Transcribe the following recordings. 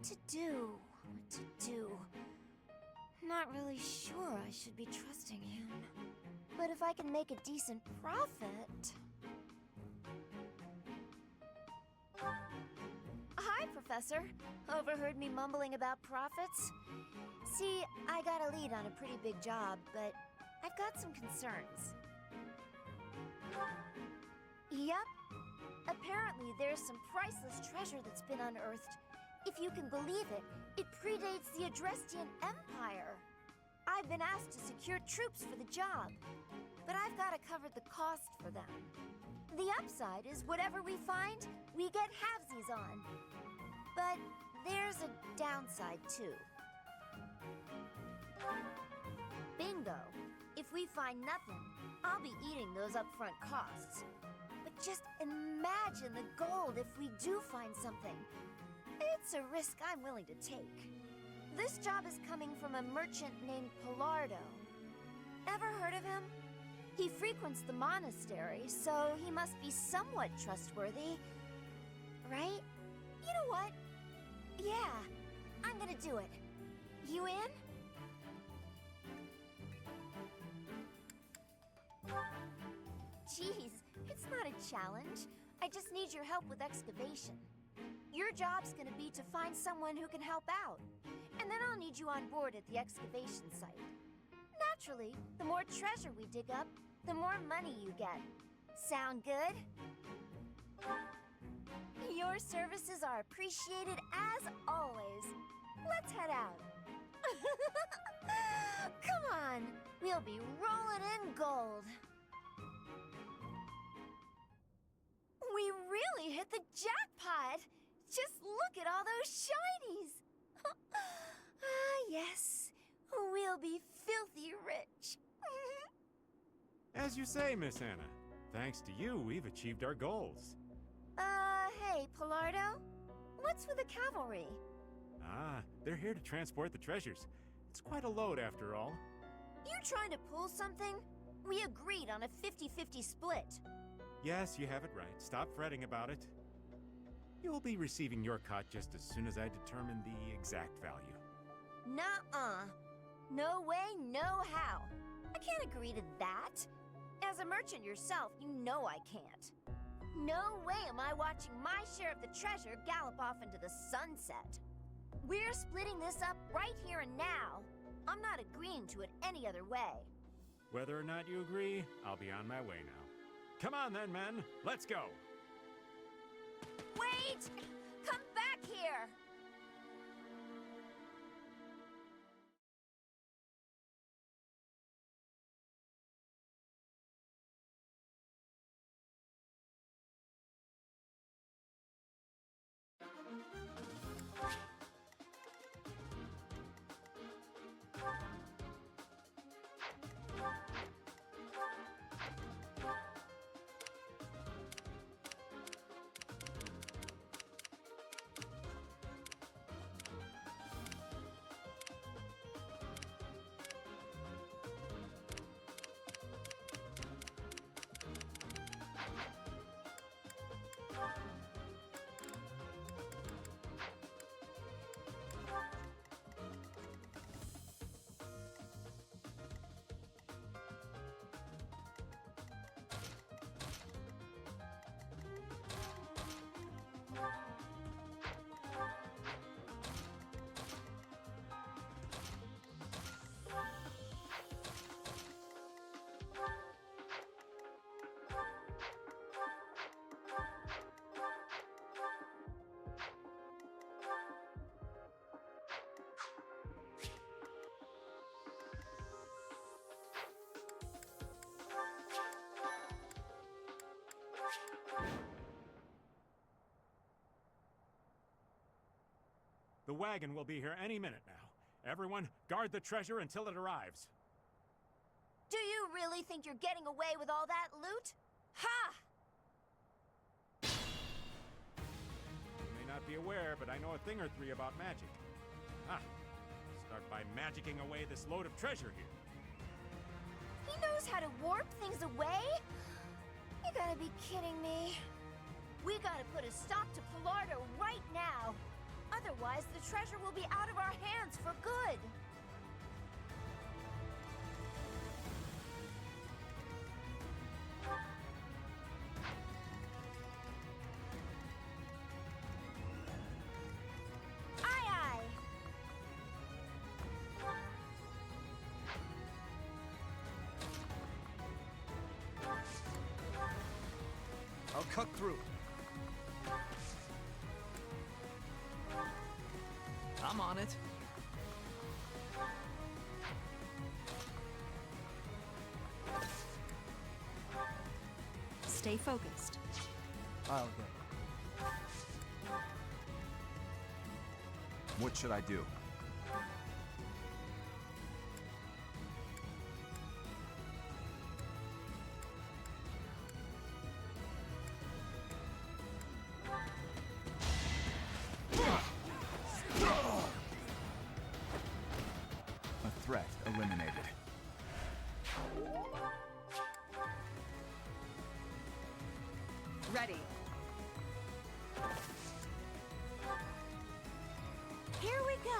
to do? What to do? Not really sure I should be trusting him. But if I can make a decent profit... Hi, Professor. Overheard me mumbling about profits? See, I got a lead on a pretty big job, but I've got some concerns. Yep. Apparently, there's some priceless treasure that's been unearthed. If you can believe it, it predates the Adrestian Empire. I've been asked to secure troops for the job, but I've got to cover the cost for them. The upside is whatever we find, we get halvesies on. But there's a downside, too. Bingo. If we find nothing, I'll be eating those upfront costs. But just imagine the gold if we do find something. It's a risk I'm willing to take. This job is coming from a merchant named Pilardo. Ever heard of him? He frequents the monastery, so he must be somewhat trustworthy. Right? You know what? Yeah, I'm gonna do it. You in? Geez, it's not a challenge. I just need your help with excavation. Your job's gonna be to find someone who can help out. And then I'll need you on board at the excavation site. Naturally, the more treasure we dig up, the more money you get. Sound good? Your services are appreciated as always. Let's head out. Come on, we'll be rolling in gold. We really hit the jackpot! Just look at all those shinies! Yes, we'll be filthy rich. As you say, Miss Anna. Thanks to you, we've achieved our goals. Hey, Pilardo? What's with the cavalry? They're here to transport the treasures. It's quite a load, after all. You trying to pull something? We agreed on a 50-50 split. Yes, you have it right. Stop fretting about it. You'll be receiving your cut just as soon as I determine the exact value. Nuh-uh. No way, no how. I can't agree to that. As a merchant yourself, you know I can't. No way am I watching my share of the treasure gallop off into the sunset. We're splitting this up right here and now. I'm not agreeing to it any other way. Whether or not you agree, I'll be on my way now. Come on then, men. Let's go. Wait! Come back here! The wagon will be here any minute now. Everyone, guard the treasure until it arrives. Do you really think you're getting away with all that loot? Ha! You may not be aware, but I know a thing or three about magic. Start by magicking away this load of treasure here. He knows how to warp things away? You gotta be kidding me. We gotta put a stop to Pilardo right now. Otherwise, the treasure will be out of our hands for good. Aye, aye. I'll cut through. I'm on it. Stay focused. I'll go. What should I do? A threat eliminated. Ready. Here we go.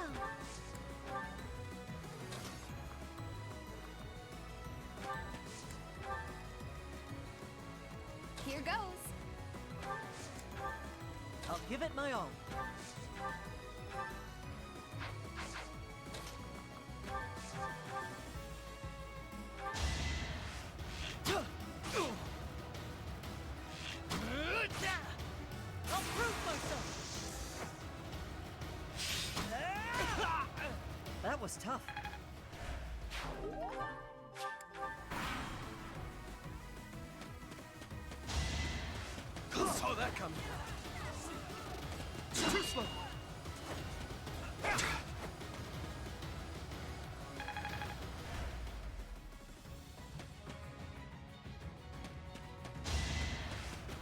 Here goes. I'll give it my all. I'll prove myself. That was tough. Saw that coming. Too slow.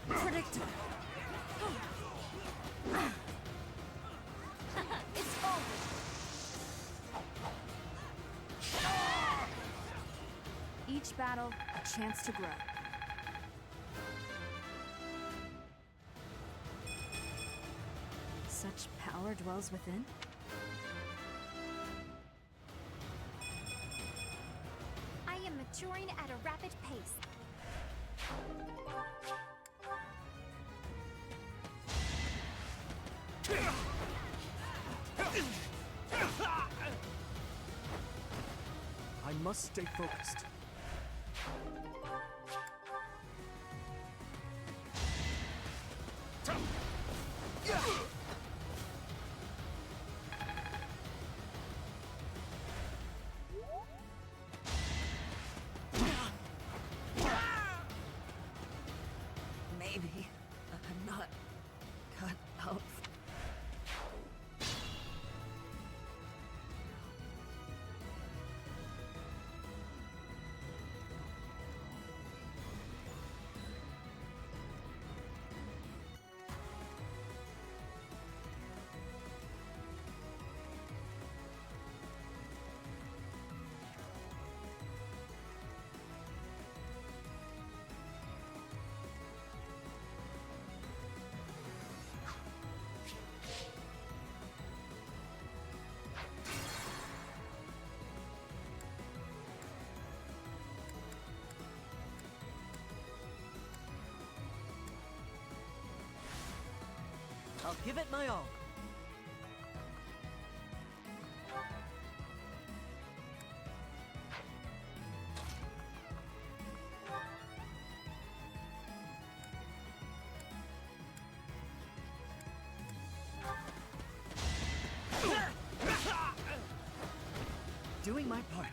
Predictable. It's over. Each battle, a chance to grow. Such power dwells within? I am maturing at a rapid pace. I must stay focused. Maybe I'm not cut out. I'll give it my all. Doing my part.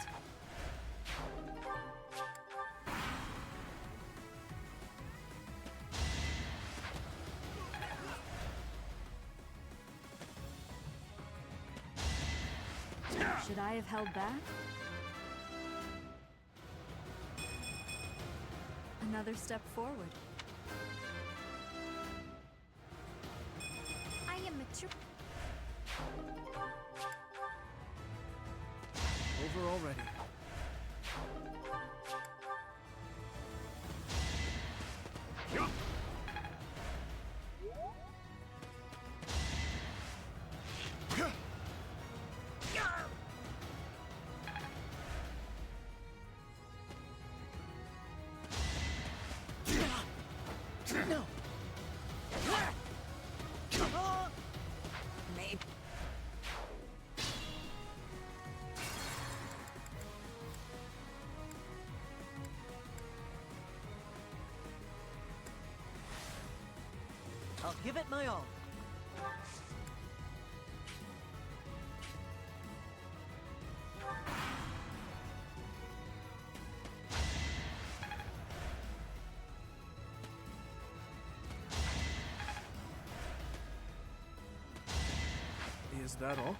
Should I have held back? Another step forward. I am mature. Over already. give it my all. Is that all?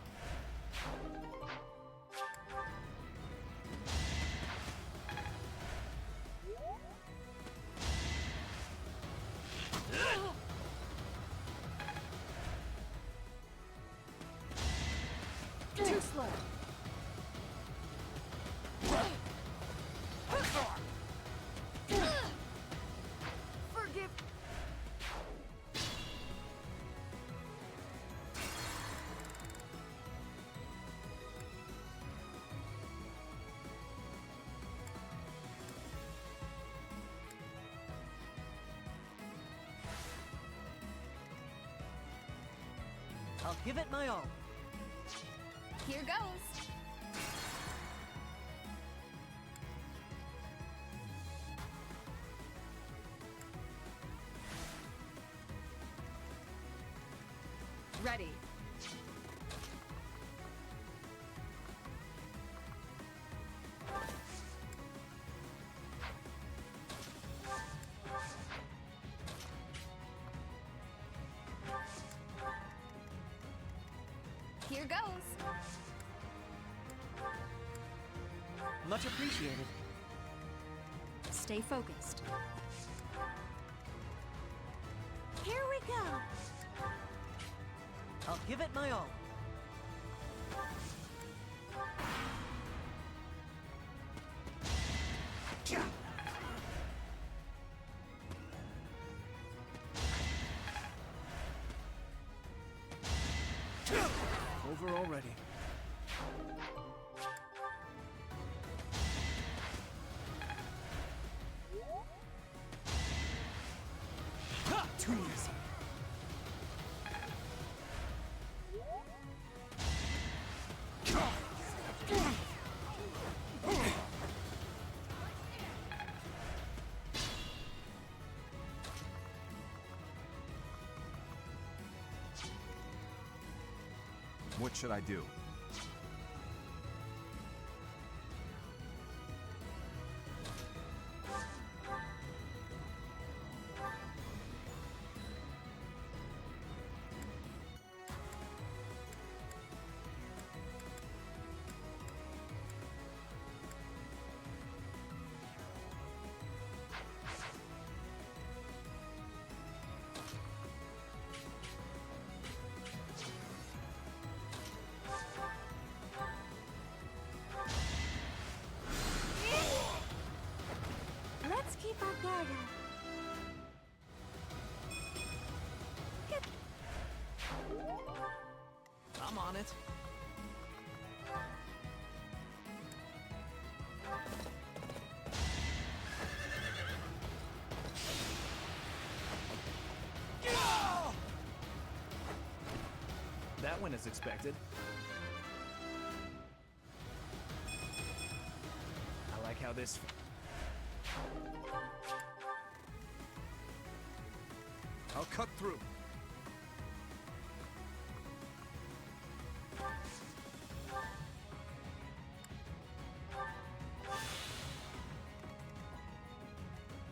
Too slow. Forgive. I'll give it my all. Here goes. Ready. Here goes. Much appreciated. Stay focused. Here we go. I'll give it my all. Over already. Too easy. What should I do? Let's keep our guard up. I'm on it. That went as expected. I like how this... I'll cut through.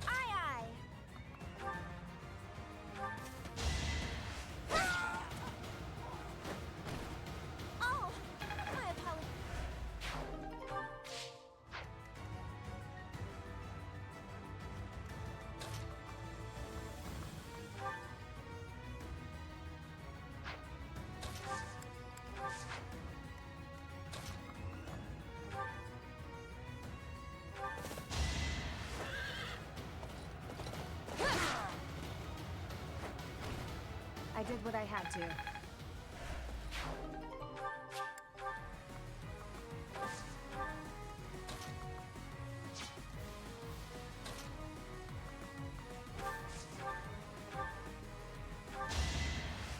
Aye, aye. Oh, my apologies. I did what I had to.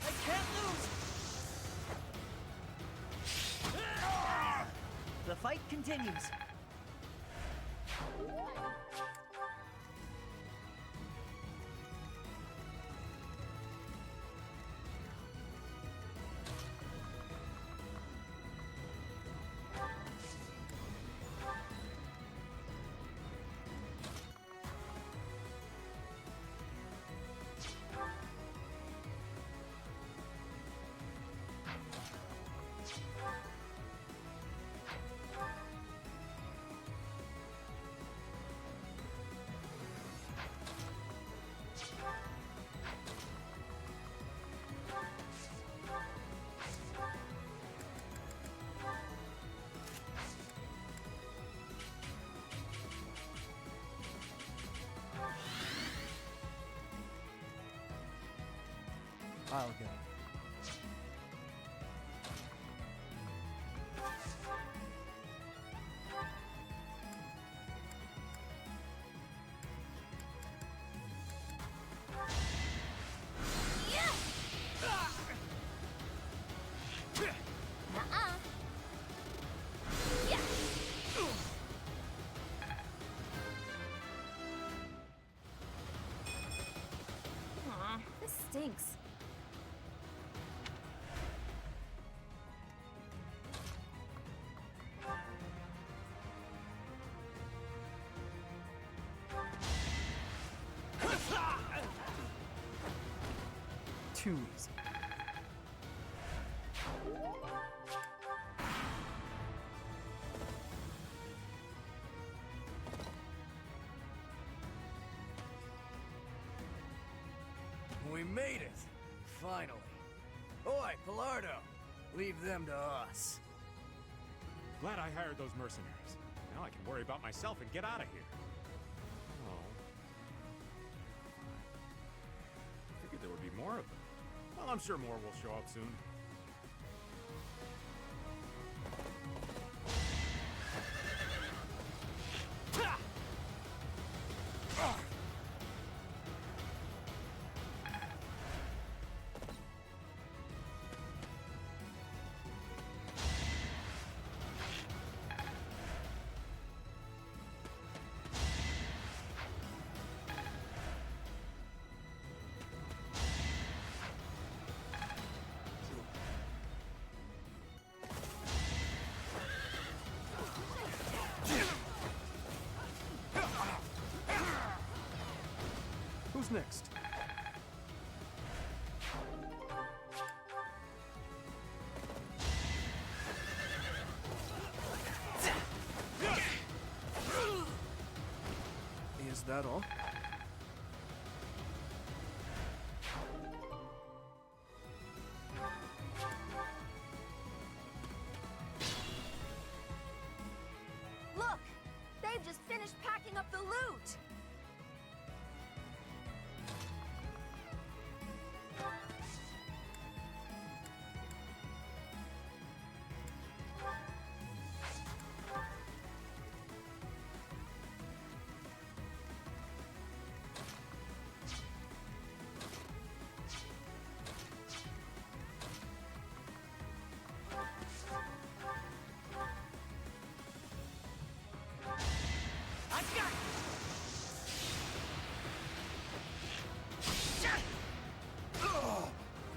I can't lose! The fight continues. I'll go. Nuh-uh. Yeah. Aw, this stinks. Too easy. We made it! Finally. Oi, Pilardo! Leave them to us. Glad I hired those mercenaries. Now I can worry about myself and get out of here. Oh. I figured there would be more of them. Well, I'm sure more will show up soon. Who's next? Is that all? Look! They've just finished packing up the loot!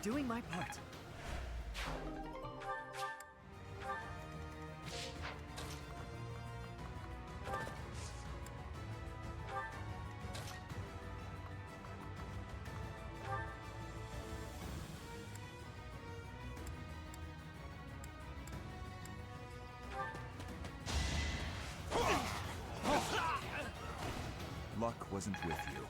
Doing my part. Luck wasn't with you.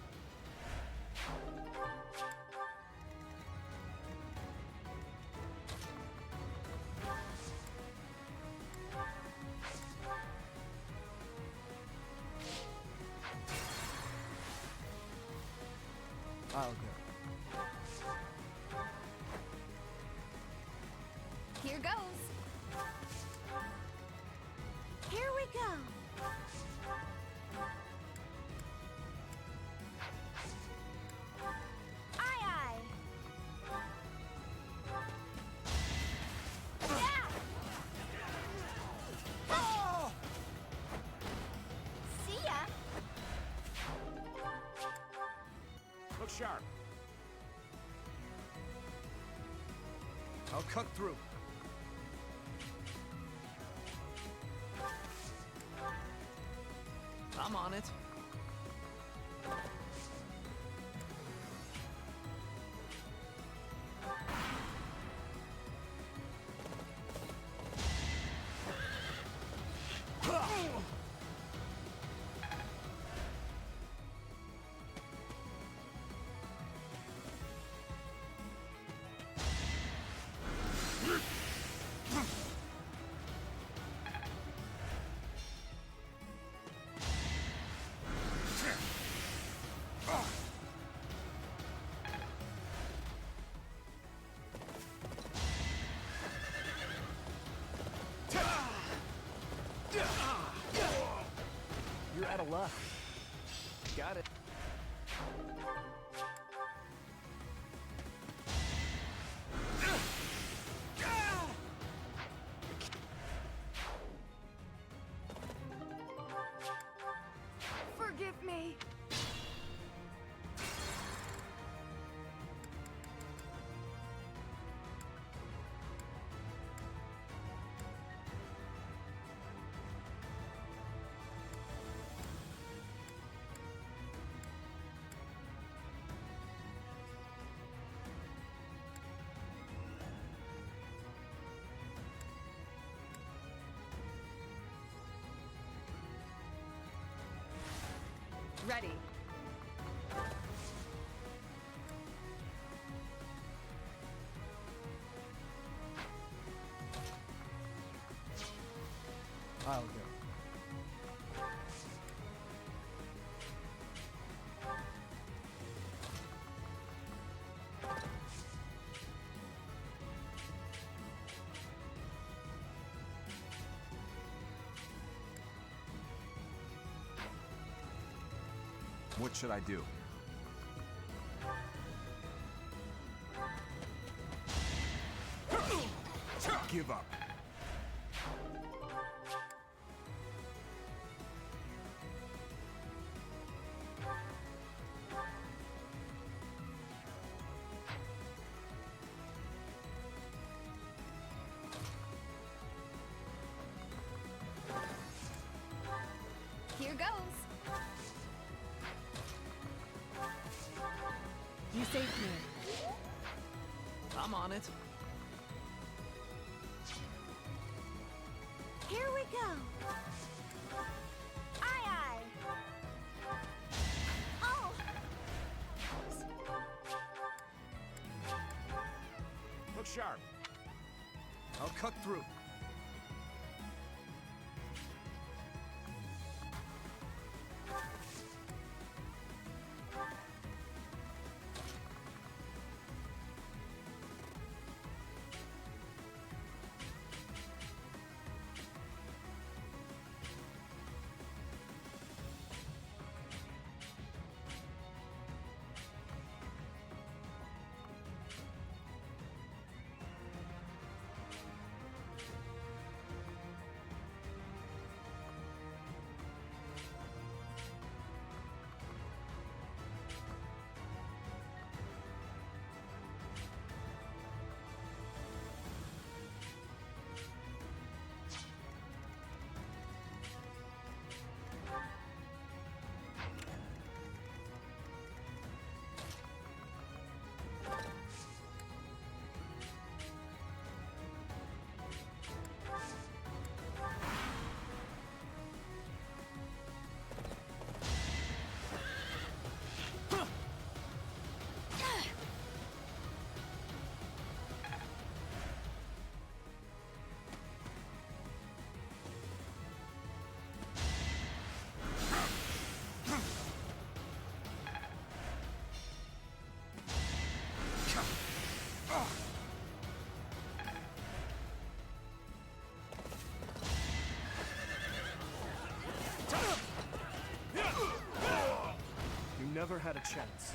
I'll go. Here goes. Here we go. Aye, aye. Yeah! Oh! See ya! Look sharp. I'll cut through. I'm on it. luck. Got it. Forgive me. Ready. I'll go. What should I do? Give up. Here goes. You saved me. I'm on it. Here we go. Aye, aye. Oh! Look sharp. I'll cut through. You never had a chance.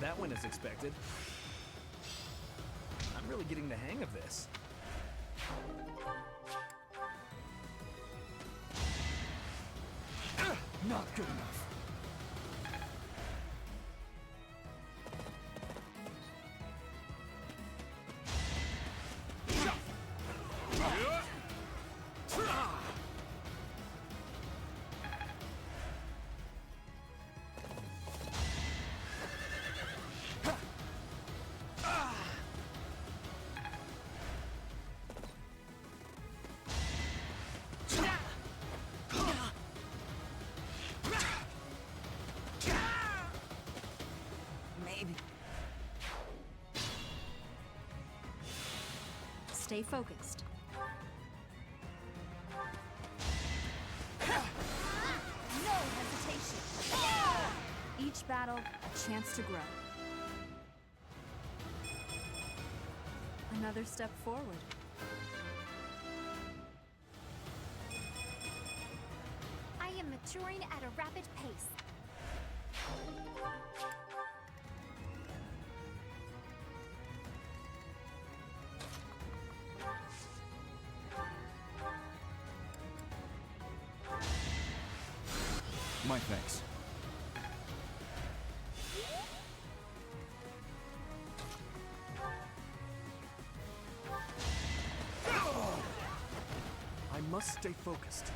That went as expected. I'm really getting the hang of this. Not good enough. Maybe. Stay focused. Each battle, a chance to grow. Another step forward. I am maturing at a rapid pace. My thanks. I must stay focused.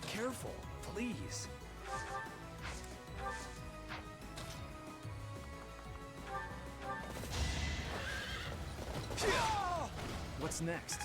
Careful, please. What's next?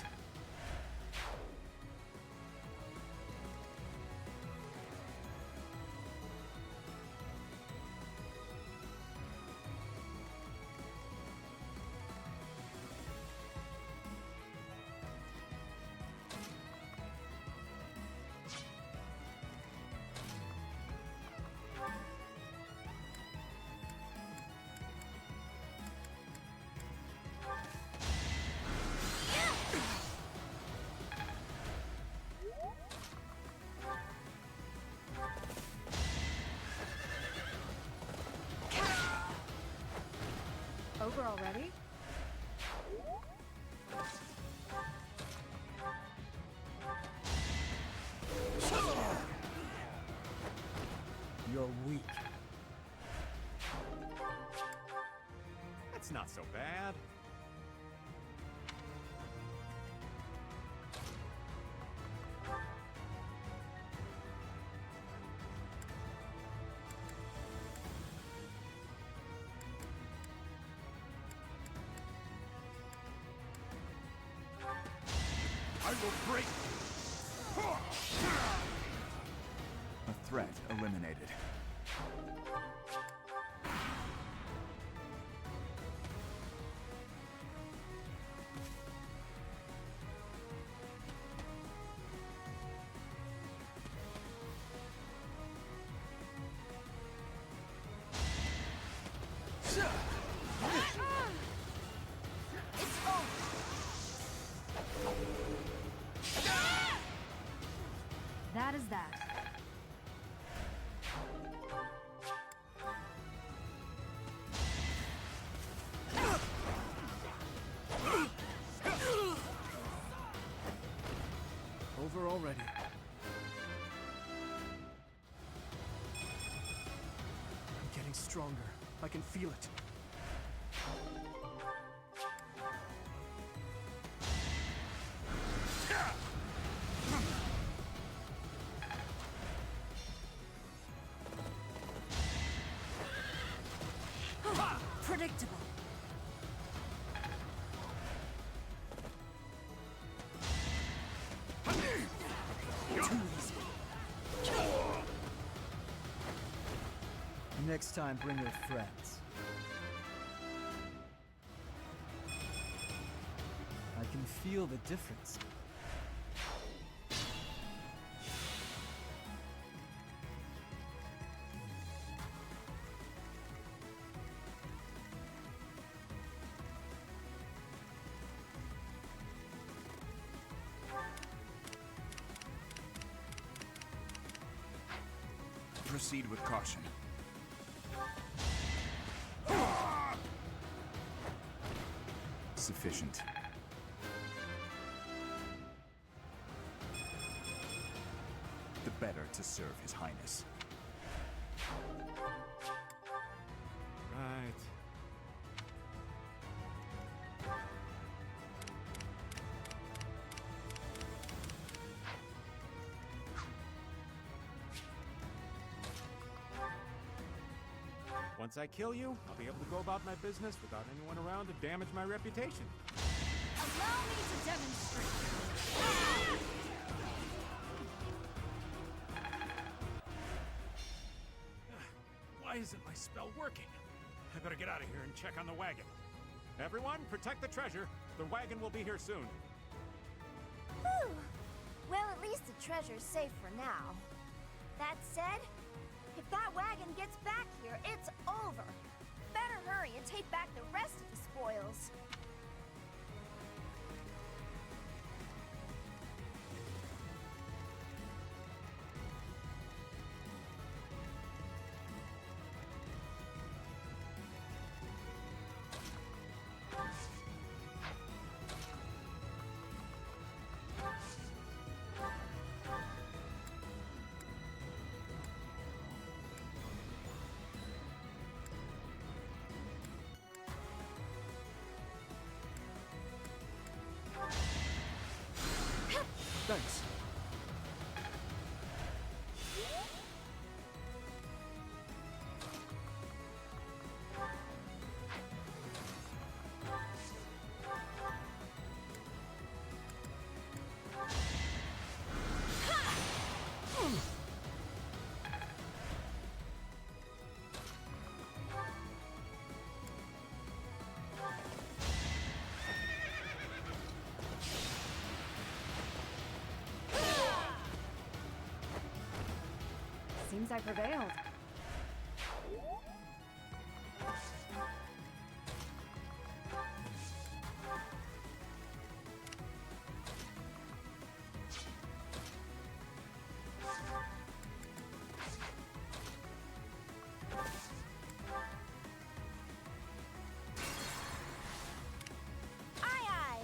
Over already? You're weak. That's not so bad. I will break. A threat eliminated. That is that. Over already. I'm getting stronger. I can feel it. Predictable. Too easy. Next time, bring your friends. I can feel the difference. Proceed with caution. Sufficient. The better to serve His Highness. Right. Once I kill you, I'll be able to go about my business without anyone around to damage my reputation. Allow me to demonstrate. Why isn't my spell working? I better get out of here and check on the wagon. Everyone, protect the treasure. The wagon will be here soon. Whew. Well, at least the treasure's safe for now. That said, if that wagon gets back here, it's over. Better hurry and take back the rest of the spoils. Thanks. Seems I prevailed. Aye, aye.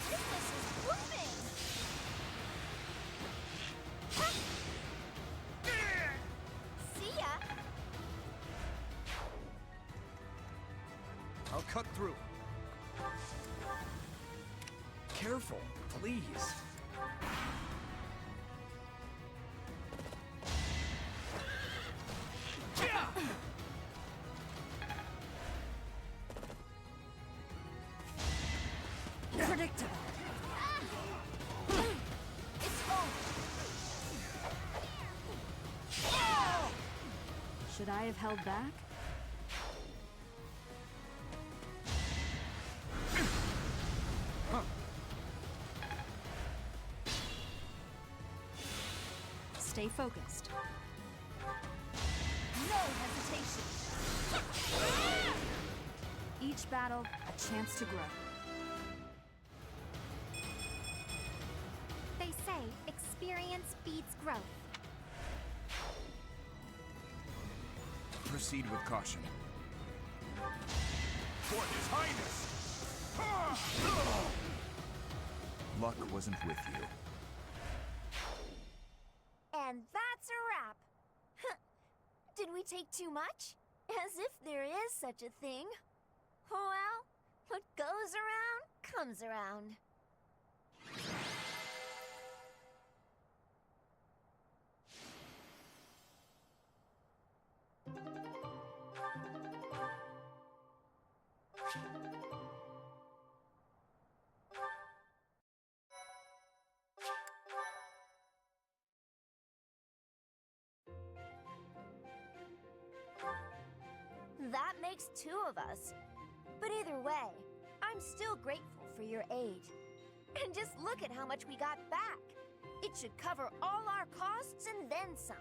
Business is booming. See ya. I'll cut through. Careful, please. Predictable. It's over. Should I have held back? Stay focused. No hesitation. Each battle, a chance to grow. They say experience beats growth. Proceed with caution. For His Highness! Luck wasn't with you. And that's a wrap. Did we take too much? As if there is such a thing. Well, what goes around comes around. That makes two of us. But either way, I'm still grateful for your aid. And just look at how much we got back. It should cover all our costs and then some.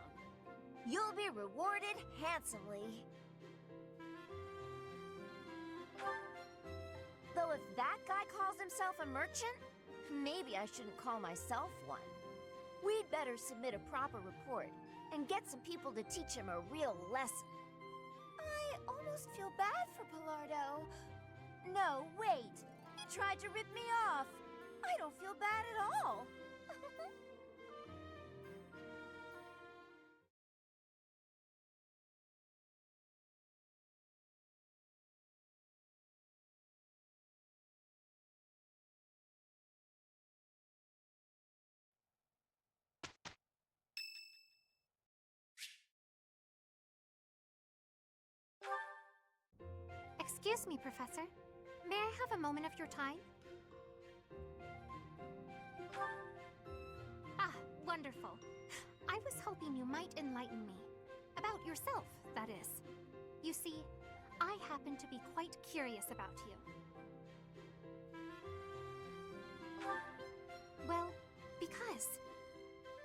You'll be rewarded handsomely. Though if that guy calls himself a merchant, maybe I shouldn't call myself one. We'd better submit a proper report and get some people to teach him a real lesson. I almost feel bad for Pilardo. No, wait. He tried to rip me off. I don't feel bad at all. Excuse me, Professor. May I have a moment of your time? Ah, wonderful. I was hoping you might enlighten me. About yourself, that is. You see, I happen to be quite curious about you. Well, because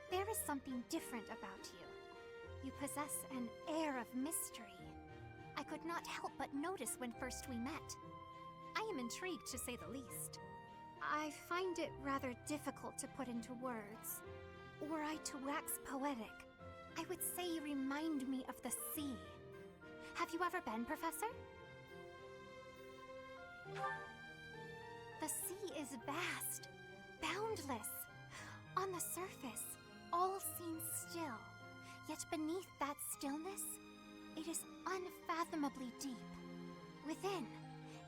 there is something different about you. You possess an air of mystery. I could not help but notice when first we met. I am intrigued, to say the least. I find it rather difficult to put into words. Were I to wax poetic, I would say you remind me of the sea. Have you ever been, Professor? The sea is vast, boundless. On the surface, all seems still. Yet beneath that stillness, it is unfathomably deep. Within,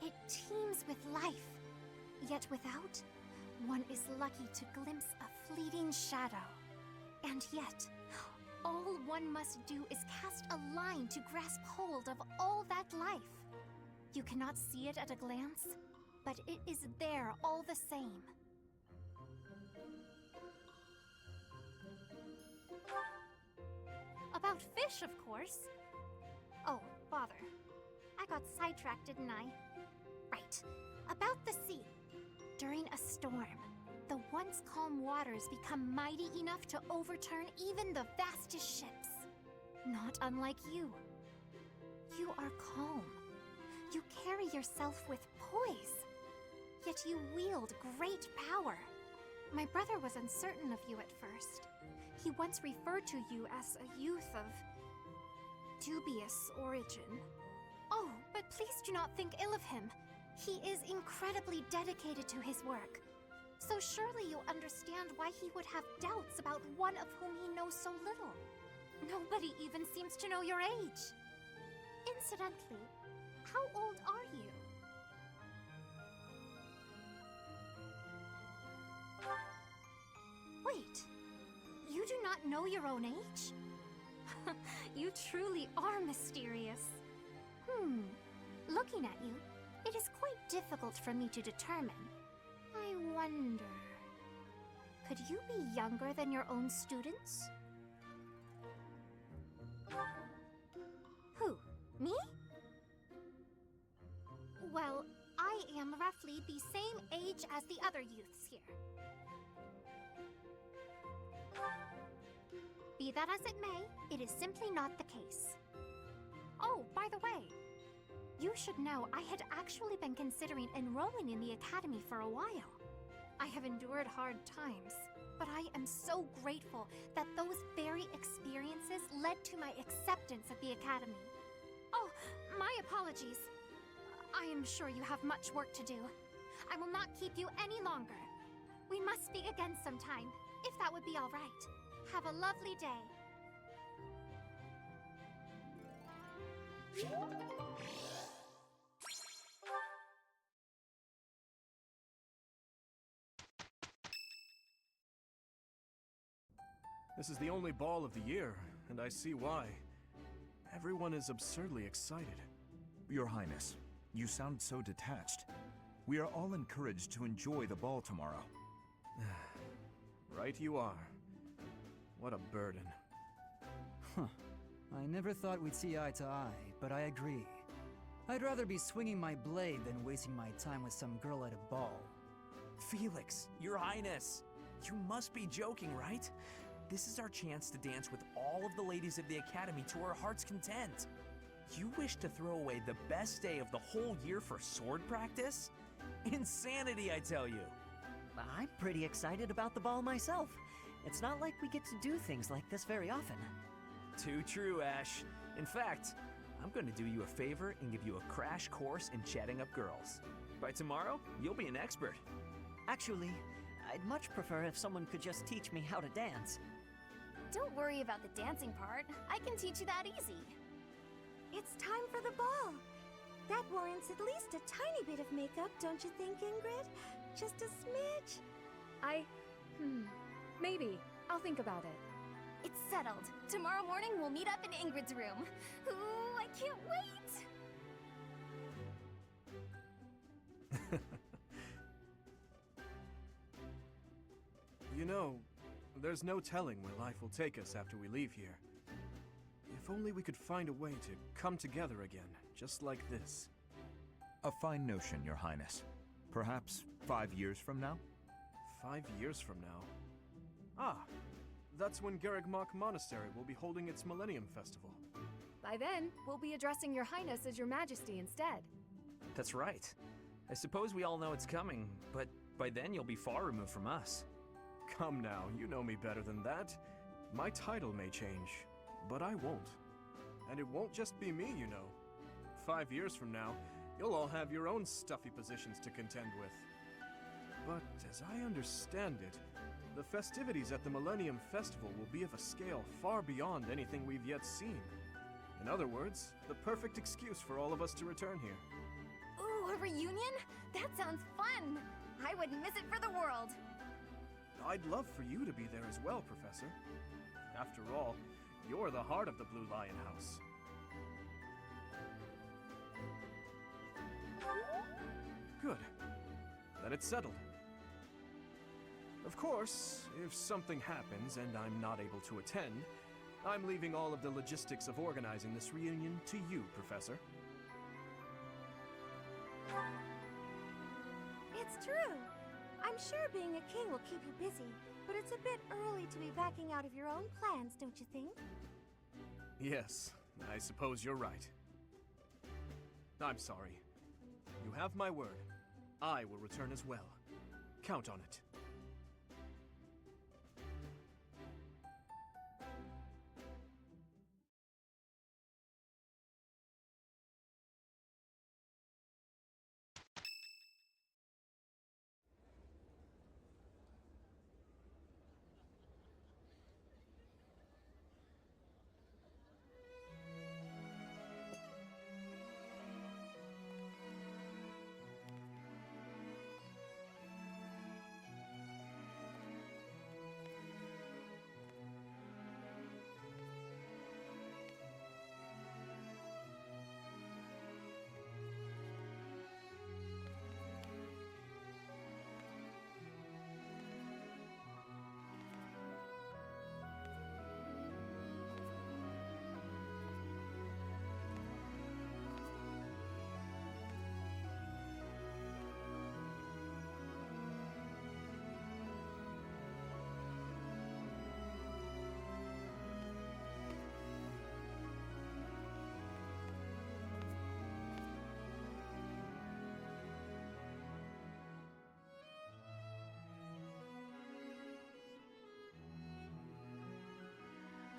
it teems with life. Yet without, one is lucky to glimpse a fleeting shadow. And yet, all one must do is cast a line to grasp hold of all that life. You cannot see it at a glance, but it is there all the same. About fish, of course. Oh, bother. I got sidetracked, didn't I? Right. About the sea. During a storm, the once calm waters become mighty enough to overturn even the vastest ships. Not unlike you. You are calm. You carry yourself with poise. Yet you wield great power. My brother was uncertain of you at first. He once referred to you as a youth of dubious origin. Oh, but please do not think ill of him. He is incredibly dedicated to his work. So surely you understand why he would have doubts about one of whom he knows so little. Nobody even seems to know your age. Incidentally, how old are you? Wait, you do not know your own age? You truly are mysterious. Looking at you, it is quite difficult for me to determine. I wonder... could you be younger than your own students? Who? Me? Well, I am roughly the same age as the other youths here. Be that as it may, it is simply not the case. Oh, by the way, you should know I had actually been considering enrolling in the academy for a while. I have endured hard times, but I am so grateful that those very experiences led to my acceptance at the academy. Oh, my apologies. I am sure you have much work to do. I will not keep you any longer. We must speak again sometime, if that would be all right. Have a lovely day. This is the only ball of the year, and I see why. Everyone is absurdly excited. Your Highness, you sound so detached. We are all encouraged to enjoy the ball tomorrow. Right you are. What a burden. I never thought we'd see eye to eye, but I agree. I'd rather be swinging my blade than wasting my time with some girl at a ball. Felix, Your Highness, you must be joking, right? This is our chance to dance with all of the ladies of the Academy to our heart's content. You wish to throw away the best day of the whole year for sword practice? Insanity, I tell you. I'm pretty excited about the ball myself. It's not like we get to do things like this very often. Too true, Ash. In fact, I'm going to do you a favor and give you a crash course in chatting up girls. By tomorrow, you'll be an expert. Actually, I'd much prefer if someone could just teach me how to dance. Don't worry about the dancing part. I can teach you that easy. It's time for the ball. That warrants at least a tiny bit of makeup, don't you think, Ingrid? Just a smidge. Maybe. I'll think about it. It's settled. Tomorrow morning we'll meet up in Ingrid's room. Ooh, I can't wait! You know, there's no telling where life will take us after we leave here. If only we could find a way to come together again, just like this. A fine notion, Your Highness. Perhaps 5 years from now? 5 years from now? Ah, that's when Garrigmach Monastery will be holding its Millennium Festival. By then, we'll be addressing Your Highness as Your Majesty instead. That's right. I suppose we all know it's coming, but by then you'll be far removed from us. Come now, you know me better than that. My title may change, but I won't. And it won't just be me, you know. 5 years from now, you'll all have your own stuffy positions to contend with. But as I understand it, the festivities at the Millennium Festival will be of a scale far beyond anything we've yet seen. In other words, the perfect excuse for all of us to return here. Ooh, a reunion? That sounds fun! I wouldn't miss it for the world! I'd love for you to be there as well, Professor. After all, you're the heart of the Blue Lion House. Good. Then it's settled. Of course, if something happens and I'm not able to attend, I'm leaving all of the logistics of organizing this reunion to you, Professor. It's true. I'm sure being a king will keep you busy, but it's a bit early to be backing out of your own plans, don't you think? Yes, I suppose you're right. I'm sorry. You have my word. I will return as well. Count on it.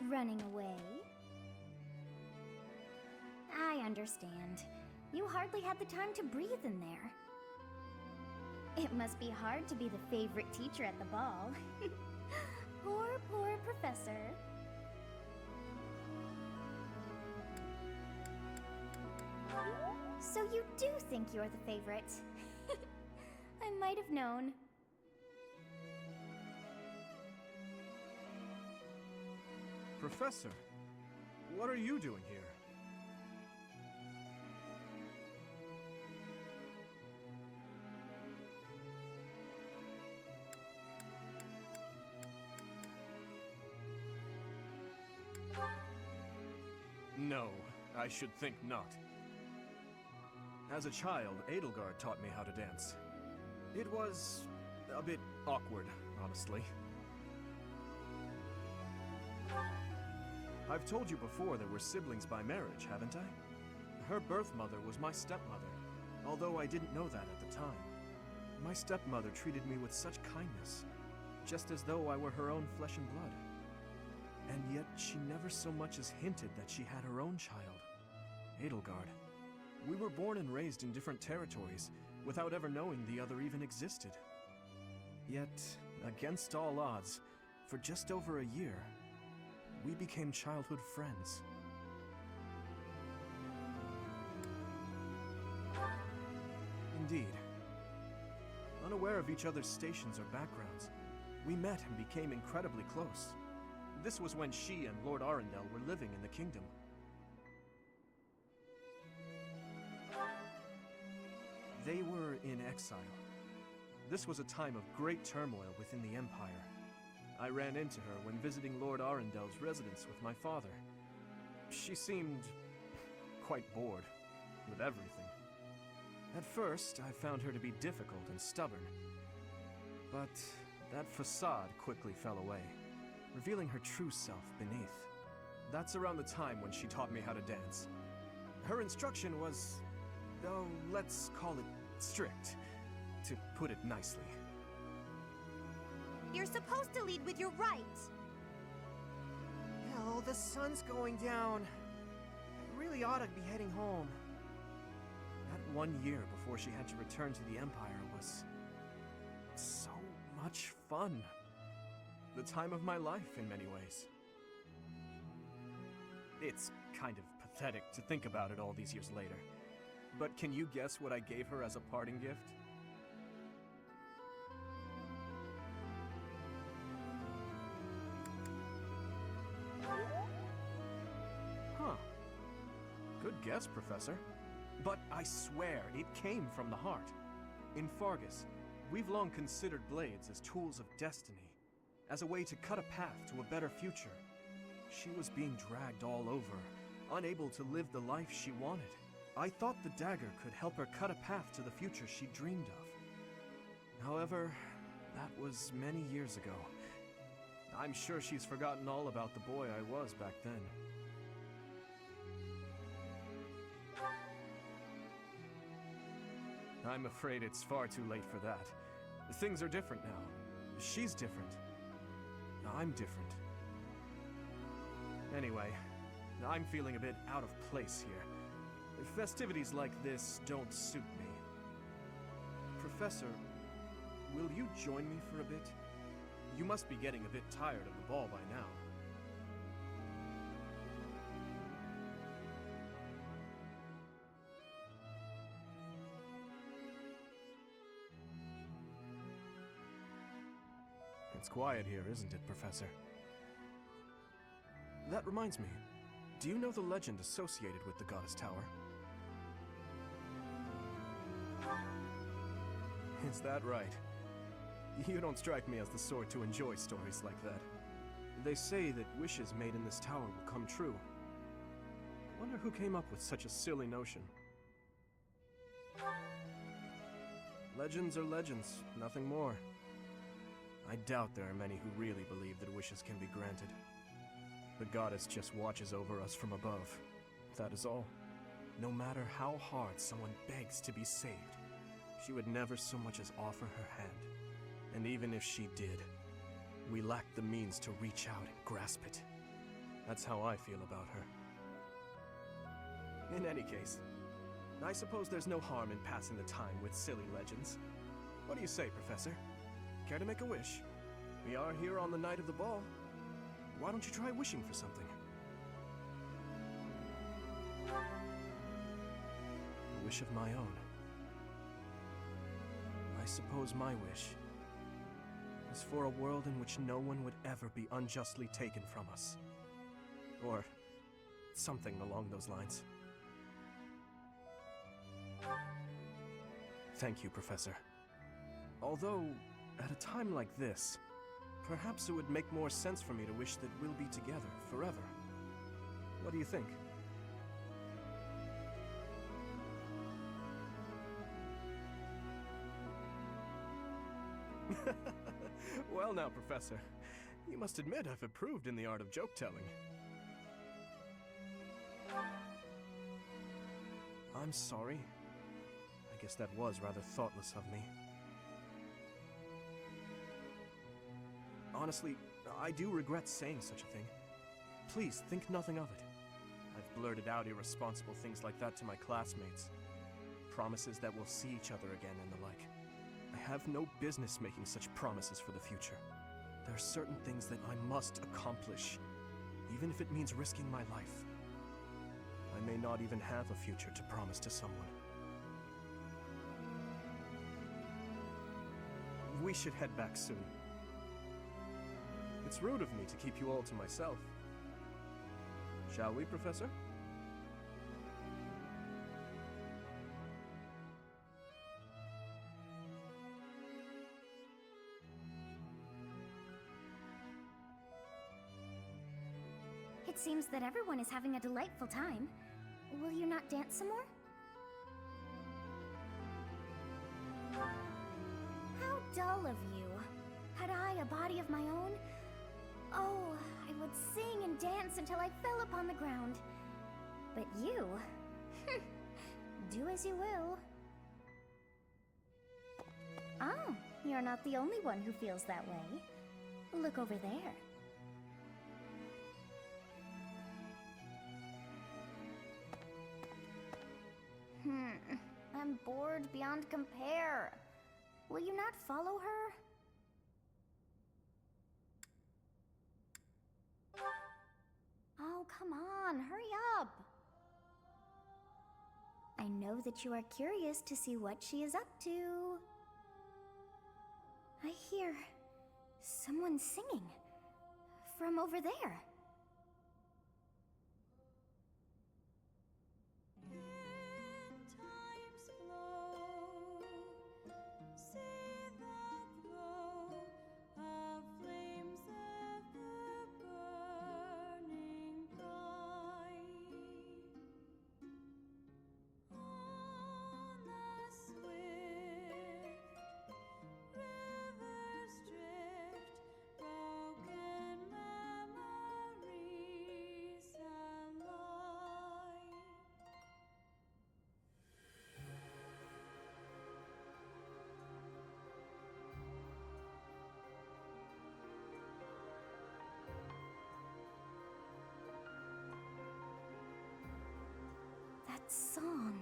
Running away? I understand. You hardly had the time to breathe in there. It must be hard to be the favorite teacher at the ball. Poor professor. So you do think you're the favorite? I might have known. Professor, what are you doing here? No, I should think not. As a child, Edelgard taught me how to dance. It was a bit awkward, honestly. I've told you before that we're siblings by marriage, haven't I? Her birth mother was my stepmother, although I didn't know that at the time. My stepmother treated me with such kindness, just as though I were her own flesh and blood. And yet she never so much as hinted that she had her own child, Edelgard. We were born and raised in different territories, without ever knowing the other even existed. Yet, against all odds, for just over a year, we became childhood friends. Indeed. Unaware of each other's stations or backgrounds, we met and became incredibly close. This was when she and Lord Arundel were living in the kingdom. They were in exile. This was a time of great turmoil within the Empire. I ran into her when visiting Lord Arendel's residence with my father. She seemed quite bored with everything. At first, I found her to be difficult and stubborn. But that facade quickly fell away, revealing her true self beneath. That's around the time when she taught me how to dance. Her instruction was, oh, let's call it strict, to put it nicely. You're supposed to lead with your right. Oh, the sun's going down. I really ought to be heading home. That 1 year before she had to return to the Empire was so much fun. The time of my life in many ways. It's kind of pathetic to think about it all these years later. But can you guess what I gave her as a parting gift? Huh. Good guess, Professor. But I swear, it came from the heart. In Fargus, we've long considered blades as tools of destiny, as a way to cut a path to a better future. She was being dragged all over, unable to live the life she wanted. I thought the dagger could help her cut a path to the future she dreamed of. However, that was many years ago. I'm sure she's forgotten all about the boy I was back then. I'm afraid it's far too late for that. Things are different now. She's different. I'm different. Anyway, I'm feeling a bit out of place here. Festivities like this don't suit me. Professor, will you join me for a bit? You must be getting a bit tired of the ball by now. It's quiet here, isn't it, Professor? That reminds me. Do you know the legend associated with the Goddess Tower? Is that right? You don't strike me as the sort to enjoy stories like that. They say that wishes made in this tower will come true. Wonder who came up with such a silly notion. Legends are legends, nothing more. I doubt there are many who really believe that wishes can be granted. The goddess just watches over us from above. That is all. No matter how hard someone begs to be saved, she would never so much as offer her hand. And even if she did, we lack the means to reach out and grasp it. That's how I feel about her. In any case, I suppose there's no harm in passing the time with silly legends. What do you say, Professor? Care to make a wish? We are here on the night of the ball. Why don't you try wishing for something? A wish of my own. I suppose my wish is for a world in which no one would ever be unjustly taken from us. Or something along those lines. Thank you, Professor. Although, at a time like this, perhaps it would make more sense for me to wish that we'll be together forever. What do you think? Well now, Professor, you must admit I've improved in the art of joke-telling. I'm sorry. I guess that was rather thoughtless of me. Honestly, I do regret saying such a thing. Please, think nothing of it. I've blurted out irresponsible things like that to my classmates. Promises that we'll see each other again and the like. I have no business making such promises for the future. There are certain things that I must accomplish, even if it means risking my life. I may not even have a future to promise to someone. We should head back soon. It's rude of me to keep you all to myself. Shall we, Professor? It seems that everyone is having a delightful time. Will you not dance some more? How dull of you. Had I a body of my own? Oh, I would sing and dance until I fell upon the ground. But you... do as you will. Oh, you're not the only one who feels that way. Look over there. I'm bored beyond compare. Will you not follow her? Oh, come on, hurry up. I know that you are curious to see what she is up to. I hear someone singing from over there. That song.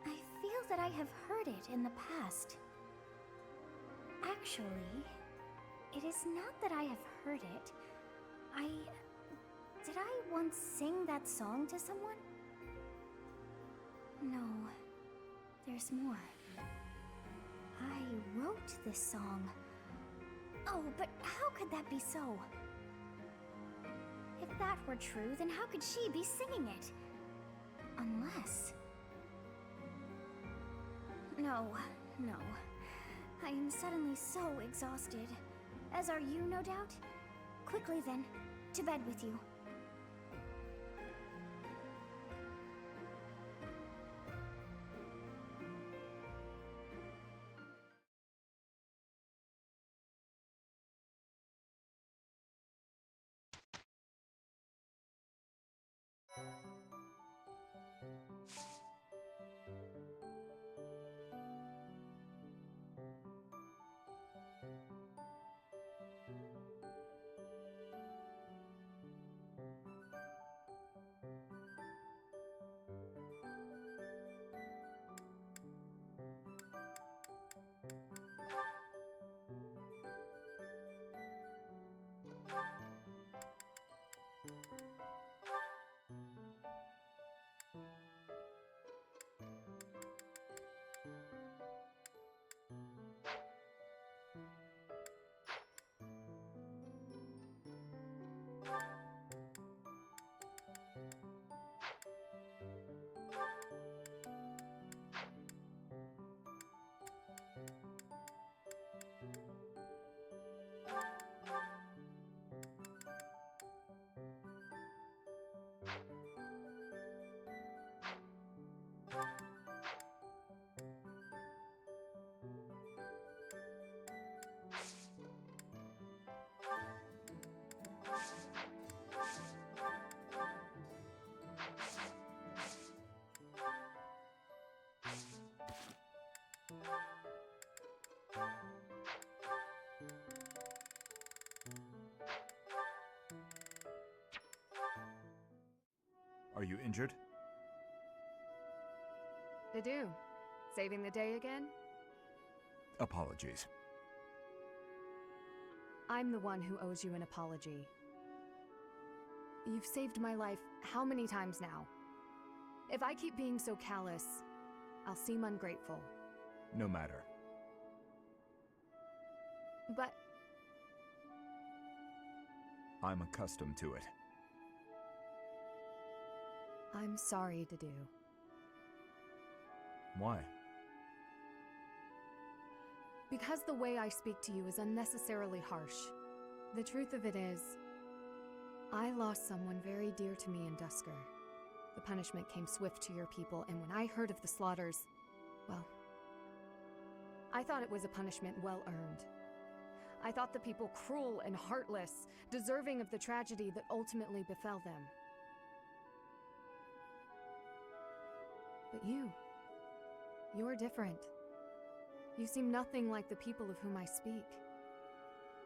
I feel that I have heard it in the past. Actually, it is not that I have heard it. Did I once sing that song to someone? No, there's more. I wrote this song. Oh, but how could that be so? If that were true, then how could she be singing it? Unless... No. I am suddenly so exhausted. As are you, no doubt? Quickly then, to bed with you. Are you injured? Adieu. Saving the day again? Apologies. I'm the one who owes you an apology. You've saved my life how many times now? If I keep being so callous, I'll seem ungrateful. No matter. But I'm accustomed to it. I'm sorry to do. Why? Because the way I speak to you is unnecessarily harsh. The truth of it is, I lost someone very dear to me in Dusker. The punishment came swift to your people, and when I heard of the slaughters, well, I thought it was a punishment well earned. I thought the people cruel and heartless, deserving of the tragedy that ultimately befell them. But you're different. You seem nothing like the people of whom I speak.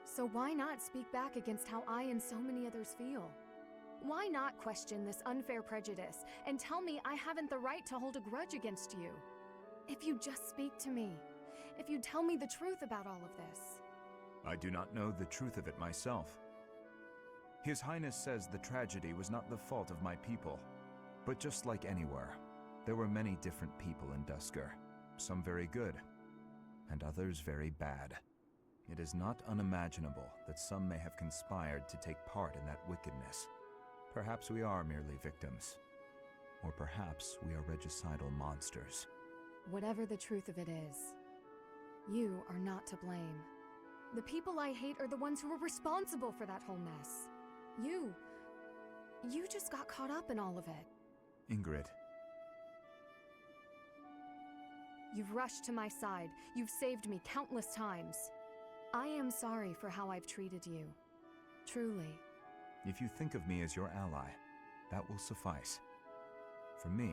So why not speak back against how I and so many others feel? Why not question this unfair prejudice and tell me I haven't the right to hold a grudge against you? If you just speak to me, if you tell me the truth about all of this. I do not know the truth of it myself. His Highness says the tragedy was not the fault of my people. But just like anywhere, there were many different people in Dusker. Some very good, and others very bad. It is not unimaginable that some may have conspired to take part in that wickedness. Perhaps we are merely victims. Or perhaps we are regicidal monsters. Whatever the truth of it is, you are not to blame. The people I hate are the ones who are responsible for that whole mess. You just got caught up in all of it. Ingrid. You've rushed to my side. You've saved me countless times. I am sorry for how I've treated you. Truly. If you think of me as your ally, that will suffice. For me,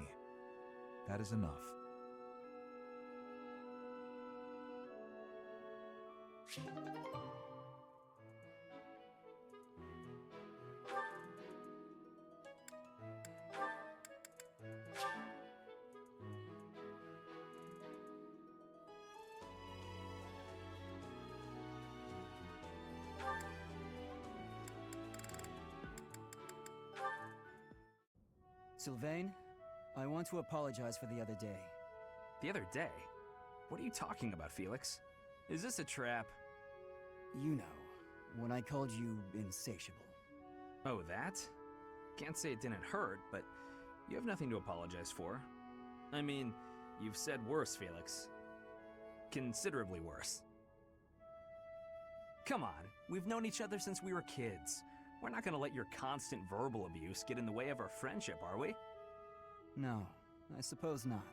that is enough. Sylvain, I want to apologize for the other day. The other day? What are you talking about, Felix? Is this a trap? You know, when I called you insatiable. Oh, that? Can't say it didn't hurt, but you have nothing to apologize for. I mean, you've said worse, Felix. Considerably worse. Come on, we've known each other since we were kids. We're not gonna let your constant verbal abuse get in the way of our friendship, are we? No, I suppose not.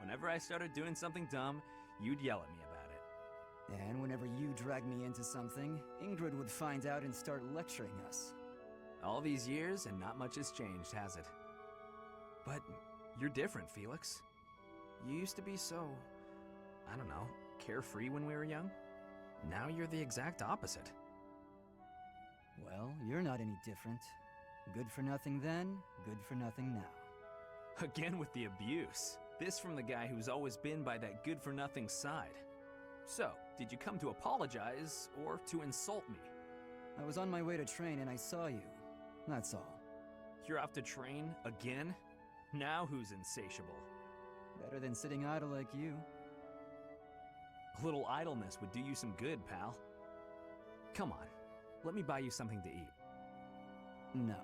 Whenever I started doing something dumb, you'd yell at me about it. And whenever you dragged me into something, Ingrid would find out and start lecturing us. All these years, and not much has changed, has it? But you're different, Felix. You used to be so, I don't know, carefree when we were young. Now you're the exact opposite. Well, you're not any different. Good for nothing then, good for nothing now. Again with the abuse. This from the guy who's always been by that good-for-nothing side. So, did you come to apologize, or to insult me? I was on my way to train and I saw you. That's all. You're off to train again? Now who's insatiable? Better than sitting idle like you. A little idleness would do you some good, pal. Come on, let me buy you something to eat. No.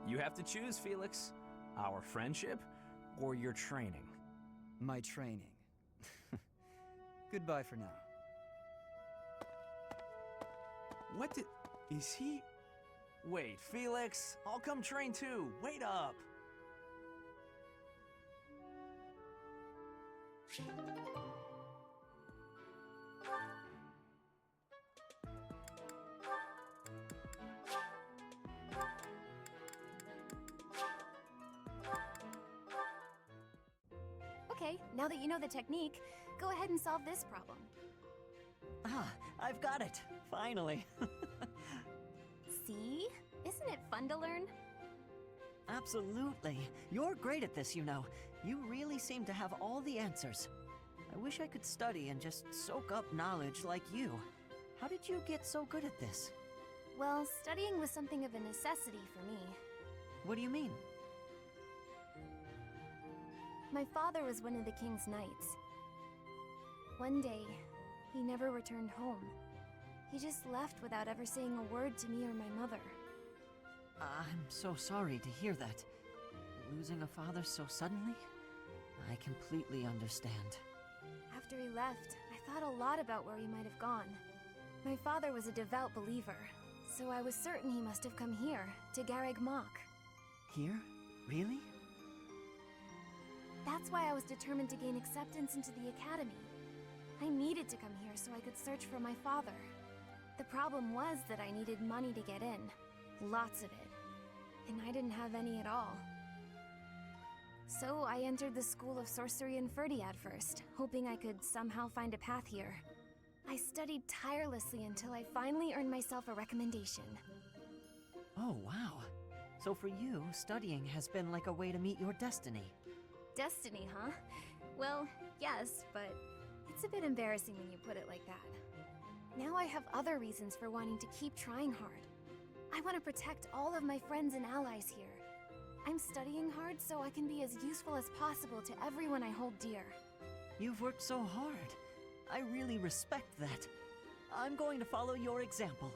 You have to choose, Felix. Our friendship, or your training? My training. Goodbye for now. What did... is he... Wait, Felix, I'll come train too. Wait up. Okay, now that you know the technique, go ahead and solve this problem. Ah, I've got it. Finally. See? Isn't it fun to learn? Absolutely. You're great at this, you know. You really seem to have all the answers. I wish I could study and just soak up knowledge like you. How did you get so good at this? Well, studying was something of a necessity for me. What do you mean? My father was one of the king's knights. One day, he never returned home. He just left without ever saying a word to me or my mother. I'm so sorry to hear that. Losing a father so suddenly? I completely understand. After he left, I thought a lot about where he might have gone. My father was a devout believer, so I was certain he must have come here, to Garreg Mach. Here? Really? That's why I was determined to gain acceptance into the academy. I needed to come here so I could search for my father. The problem was that I needed money to get in. Lots of it. And I didn't have any at all. So I entered the School of Sorcery in Ferdiad first, hoping I could somehow find a path here. I studied tirelessly until I finally earned myself a recommendation. Oh, wow. So for you, studying has been like a way to meet your destiny. Destiny, huh? Well, yes, but it's a bit embarrassing when you put it like that. Now I have other reasons for wanting to keep trying hard. I want to protect all of my friends and allies here. I'm studying hard so I can be as useful as possible to everyone I hold dear. You've worked so hard. I really respect that. I'm going to follow your example.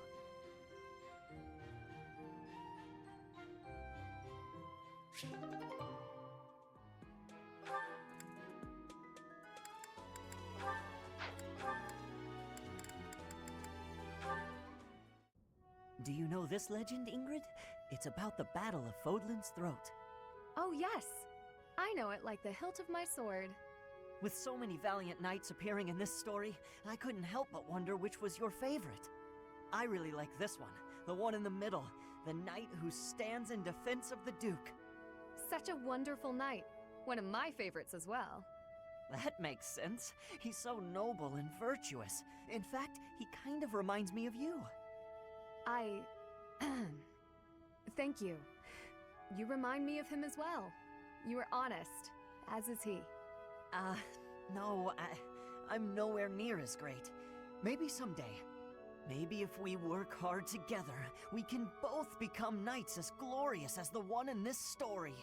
Do you know this legend, Ingrid? It's about the Battle of Fodlan's Throat. Oh, yes! I know it like the hilt of my sword. With so many valiant knights appearing in this story, I couldn't help but wonder which was your favorite. I really like this one, the one in the middle, the knight who stands in defense of the Duke. Such a wonderful knight. One of my favorites as well. That makes sense. He's so noble and virtuous. In fact, he kind of reminds me of you. Thank you. You remind me of him as well. You are honest, as is he. No, I'm nowhere near as great. Maybe someday. Maybe if we work hard together, we can both become knights as glorious as the one in this story.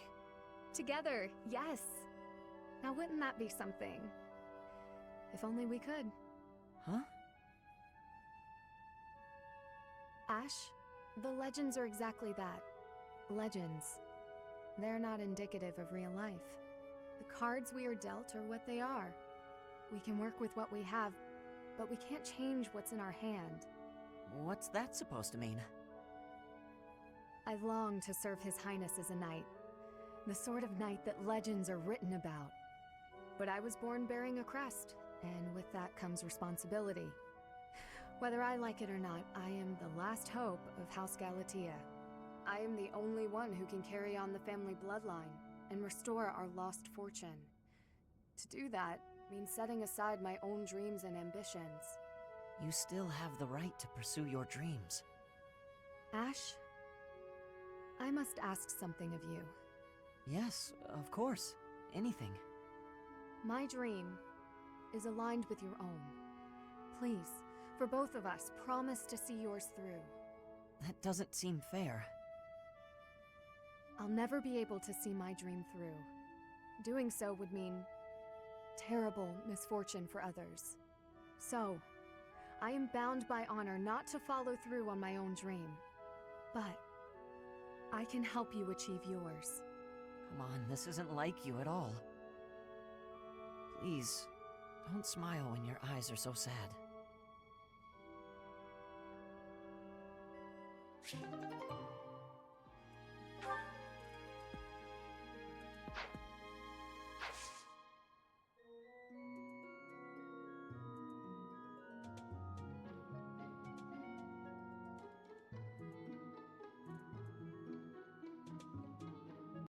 Together, yes. Now wouldn't that be something? If only we could. Huh? Ash, the legends are exactly that. Legends. They're not indicative of real life. The cards we are dealt are what they are. We can work with what we have, but we can't change what's in our hand. What's that supposed to mean? I long to serve His Highness as a knight. The sort of knight that legends are written about. But I was born bearing a crest, and with that comes responsibility. Whether I like it or not, I am the last hope of House Galatea. I am the only one who can carry on the family bloodline and restore our lost fortune. To do that means setting aside my own dreams and ambitions. You still have the right to pursue your dreams. Ash, I must ask something of you. Yes, of course. Anything. My dream is aligned with your own. Please, for both of us, promise to see yours through. That doesn't seem fair. I'll never be able to see my dream through. Doing so would mean terrible misfortune for others. So, I am bound by honor not to follow through on my own dream. But I can help you achieve yours. Come on, this isn't like you at all. Please, don't smile when your eyes are so sad.